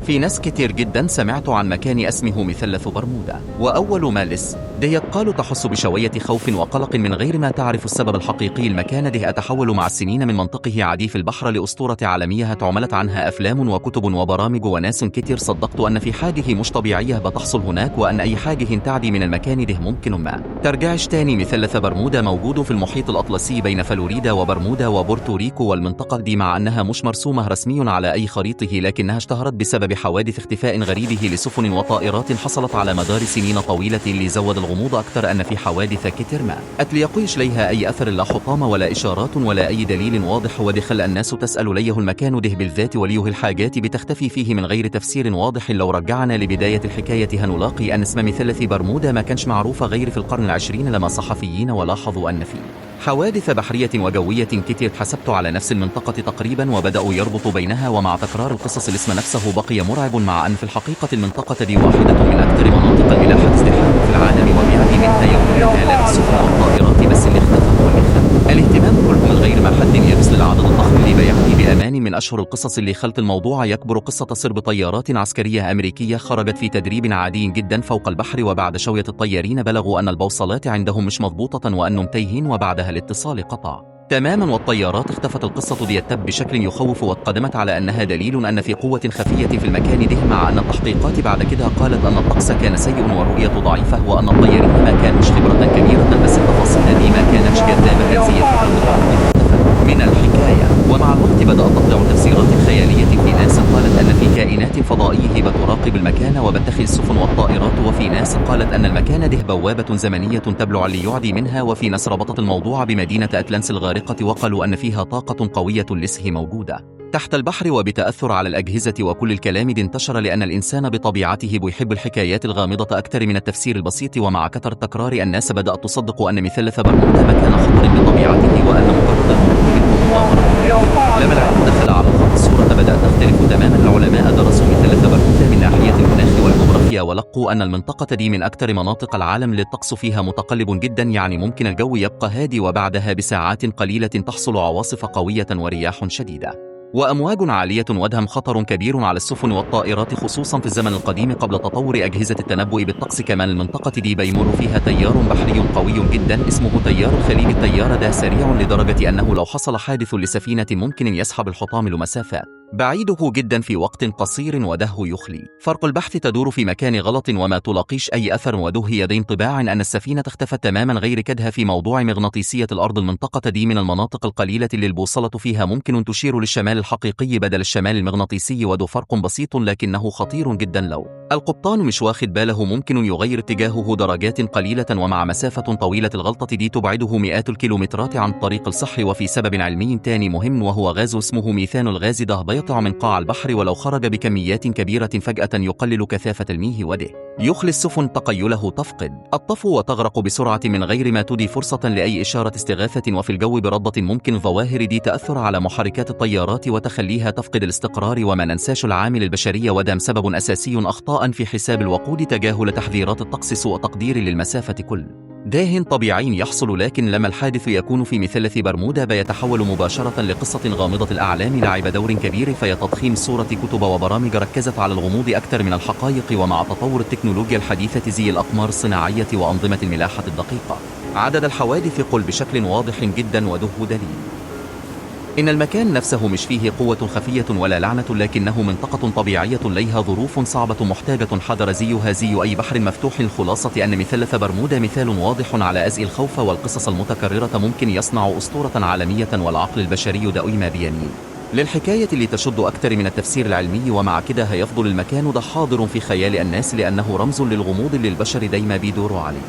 في ناس كتير جدا سمعت عن مكان اسمه مثلث برمودا، وأول ما ده يقال تحس بشوية خوف وقلق من غير ما تعرف السبب الحقيقي. المكان ده أتحول مع السنين من منطقه عديف البحر لأسطورة عالمية عملت عنها أفلام وكتب وبرامج، وناس كتير صدقت أن في حاجة مش طبيعية بتحصل هناك، وأن أي حاجة تعدي من المكان ده ممكن ما ترجعش تاني. مثلث برمودا موجود في المحيط الأطلسي بين فلوريدا وبرمودا وبورتوريكو، والمنطقة دي مع أنها مش مرسومة رسمي على أي خريطة لكنها اشتهرت بسبب حوادث اختفاء غريبة لسفن وطائرات حصلت على مدار سنين طويلة. اللي زود الغموض أكثر أن في حوادث كتير ما أتليقيش ليها أي أثر، لا حطام ولا إشارات ولا أي دليل واضح، ودخل الناس تسأل ليه المكان ده بالذات وليه الحاجات بتختفي فيه من غير تفسير واضح. لو رجعنا لبداية الحكاية هنلاقي أن اسم مثلث برمودا ما كانش معروفة غير في القرن العشرين لما صحفيين ولاحظوا أن في حوادث بحرية وجوية كتير حسبت على نفس المنطقة تقريبا، وبدأوا يربطوا بينها. ومع تكرار القصص الاسم نفسه بقي مرعب، مع أن في الحقيقة المنطقة دي واحدة من أكثر مناطق الملاحة ازدحاما في العالم، وبيعدي منها يوميا آلاف السفن والطائرات. بس اللي اختفى هو اللي اختفى الاهتمام كله من غير ما حد يبس للعدد الضخم اللي بيعدي بأمان. من أشهر القصص اللي خلت الموضوع يكبر قصة سرب طيارات عسكرية أمريكية خرجت في تدريب عادي جدا فوق البحر، وبعد شوية الطيارين بلغوا أن البوصلات عندهم مش مضبوطة وأنهم تايهين، وبعدها الاتصال قطع تماما والطيارات اختفت. القصة دي تب بشكل يخوف، وقدمت على أنها دليل أن في قوة خفية في المكان ده، مع أن التحقيقات بعد كده قالت أن الطقس كان سيء والرؤية ضعيفة، وأن الطيارين ما كانوش خبرة كبيرة. بس التفاصيل دي ما كانتش جذابة زي من الحكاية. ومع الوقت بدأت تطلع تفسيرات خيالية. في ناس قالت أن في كائنات فضائية بتراقب المكان وبتخذ السفن والطائرات، وفي ناس قالت أن المكان ده بوابة زمنية تبلع ليعدي منها، وفي ناس ربطت الموضوع بمدينة أتلانس الغارقة وقالوا أن فيها طاقة قوية لسه موجودة تحت البحر وبتأثر على الأجهزة. وكل الكلام ده انتشر لأن الإنسان بطبيعته بيحب الحكايات الغامضة أكثر من التفسير البسيط، ومع كثرة تكرار الناس بدأت تصدق أن مثلث برمودا مكان خطر بطبيعته، وأن مجرد المرور منه مغامرة. لما العلم دخل على الخط الصورة بدأت تختلف تماما. العلماء درسوا مثلث برمودا من ناحية المناخ والجغرافيا، ولقوا أن المنطقة دي من أكثر مناطق العالم للطقس فيها متقلب جدا، يعني ممكن الجو يبقى هادي وبعدها بساعات قليلة تحصل عواصف قوية ورياح شديدة وأمواج عالية، ودهم خطر كبير على السفن والطائرات خصوصا في الزمن القديم قبل تطور أجهزة التنبؤ بالطقس. كمان المنطقة دي بيمر فيها تيار بحري قوي جدا اسمه تيار الخليج. التيار ده سريع لدرجة أنه لو حصل حادث لسفينة ممكن يسحب الحطام لمسافات بعيده جدا في وقت قصير، وده يخلي فرق البحث تدور في مكان غلط وما تلاقيش أي أثر. وده يدي انطباع أن السفينة اختفت تماما غير كدها في موضوع مغناطيسية الأرض. المنطقة دي من المناطق القليلة اللي البوصلة فيها ممكن تشير للشمال الحقيقي بدل الشمال المغناطيسي، وده فرق بسيط لكنه خطير جدا. لو القبطان مش واخد باله ممكن يغير اتجاهه درجات قليلة، ومع مسافة طويلة الغلطة دي تبعده مئات الكيلومترات عن الطريق الصحي. وفي سبب علمي تاني مهم وهو غاز اسمه ميثان. الغاز ده بيطلع من قاع البحر، ولو خرج بكميات كبيرة فجأة يقلل كثافة المياه، وده يخلي السفن تقيله تفقد الطفو وتغرق بسرعة من غير ما تدي فرصة لأي إشارة استغاثة. وفي الجو برضة ممكن الظواهر دي تأثر على محركات الطيارات وتخليها تفقد الاستقرار. وما ننساش العامل البشري، وده سبب أساسي أخطاء في حساب الوقود، تجاهل تحذيرات الطقس، سوء تقدير للمسافة. كل ده طبيعي يحصل، لكن لما الحادث يكون في مثلث برمودا بيتحول مباشرة لقصة غامضة. الأعلام لعب دور كبير في تضخيم الصورة، كتب وبرامج ركزت على الغموض أكثر من الحقائق. ومع تطور التكنولوجيا الحديثة زي الأقمار الصناعية وأنظمة الملاحة الدقيقة عدد الحوادث قل بشكل واضح جدا، وده دليل إن المكان نفسه مش فيه قوة خفية ولا لعنة، لكنه منطقة طبيعية ليها ظروف صعبة محتاجة حذر زيها زي أي بحر مفتوح. الخلاصة أن مثلث برمودا مثال واضح على أزء الخوف والقصص المتكررة ممكن يصنع أسطورة عالمية، والعقل البشري دائما بيميل للحكاية اللي تشد أكثر من التفسير العلمي. ومع كده هيفضل المكان ده حاضر في خيال الناس لأنه رمز للغموض اللي البشر دايما بيدوروا عليه.